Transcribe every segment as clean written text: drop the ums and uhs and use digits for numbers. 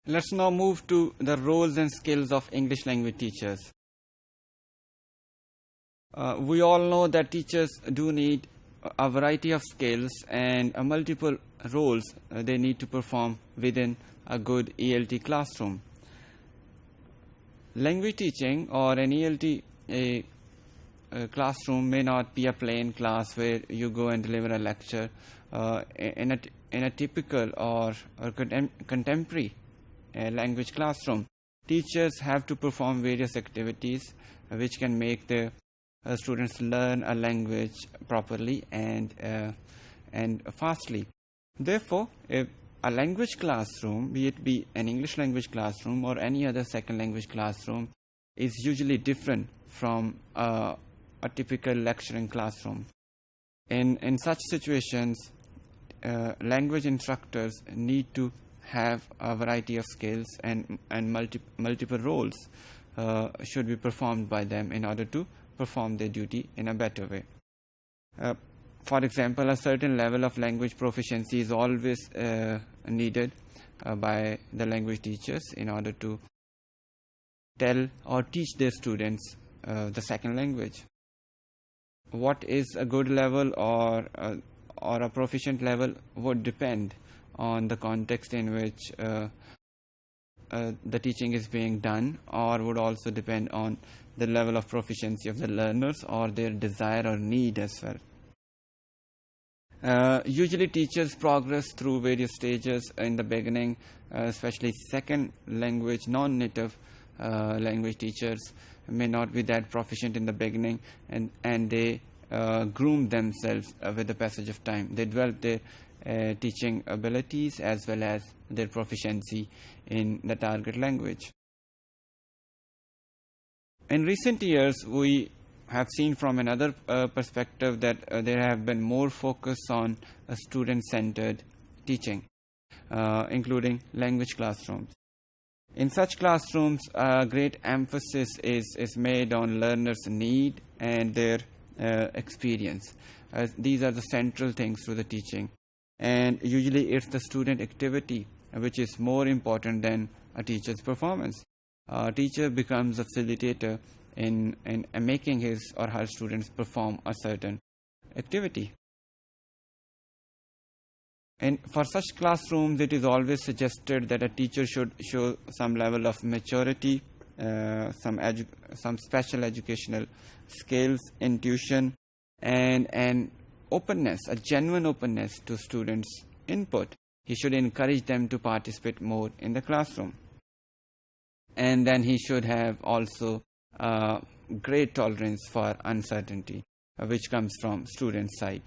Let's now move to the roles and skills of English language teachers. We all know that teachers do need a variety of skills and multiple roles they need to perform within a good ELT classroom. Language teaching or an ELT classroom may not be a plain class where you go and deliver a lecture. In a typical or contemporary language classroom, teachers have to perform various activities which can make the students learn a language properly and fastly. Therefore, if a language classroom, be it an English language classroom or any other second language classroom, is usually different from a typical lecturing classroom. In such situations, language instructors need to have a variety of skills and multiple roles should be performed by them in order to perform their duty in a better way. For example, a certain level of language proficiency is always needed by the language teachers in order to tell or teach their students the second language. What is a good level or a proficient level would depend on the context in which the teaching is being done, or would also depend on the level of proficiency of the learners or their desire or need as well. Usually teachers progress through various stages in the beginning, especially second language, non-native language teachers may not be that proficient in the beginning, and they groom themselves with the passage of time. They develop their teaching abilities as well as their proficiency in the target language. In recent years, we have seen from another perspective that there have been more focus on student-centered teaching, including language classrooms. In such classrooms, great emphasis is made on learners' need and their experience. These are the central things to the teaching. And usually it's the student activity which is more important than a teacher's performance. A teacher becomes a facilitator in making his or her students perform a certain activity. And for such classrooms, it is always suggested that a teacher should show some level of maturity, some special educational skills, intuition, and openness, a genuine openness to students' input. He should encourage them to participate more in the classroom. And then he should have also great tolerance for uncertainty, which comes from students' side.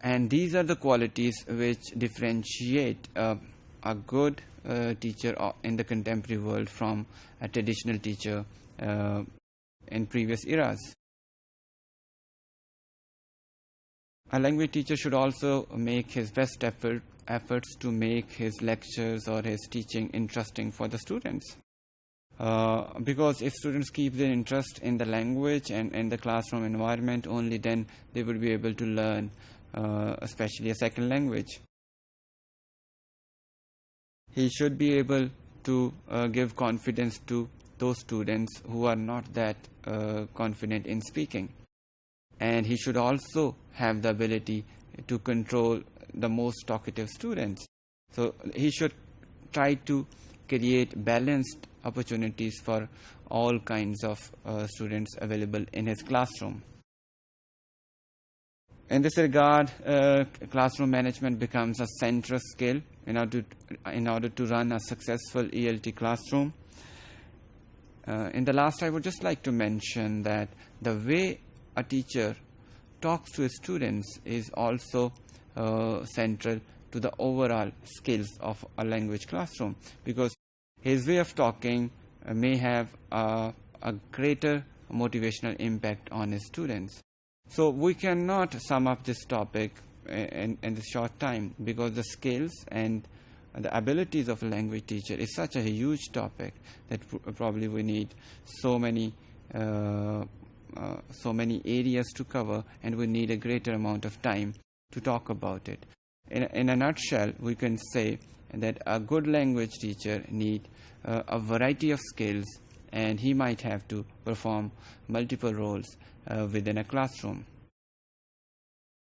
And these are the qualities which differentiate a good teacher in the contemporary world from a traditional teacher in previous eras. A language teacher should also make his best efforts to make his lectures or his teaching interesting for the students. Because if students keep their interest in the language and in the classroom environment, only then they will be able to learn, especially a second language. He should be able to give confidence to those students who are not that confident in speaking. And he should also have the ability to control the most talkative students. So he should try to create balanced opportunities for all kinds of students available in his classroom. In this regard, classroom management becomes a central skill in order to run a successful ELT classroom. In the last, I would just like to mention that the way a teacher talks to his students is also central to the overall skills of a language classroom, because his way of talking may have a greater motivational impact on his students. So we cannot sum up this topic in this short time, because the skills and the abilities of a language teacher is such a huge topic that probably we need so many areas to cover, and we need a greater amount of time to talk about it. In a nutshell, we can say that a good language teacher needs a variety of skills, and he might have to perform multiple roles within a classroom.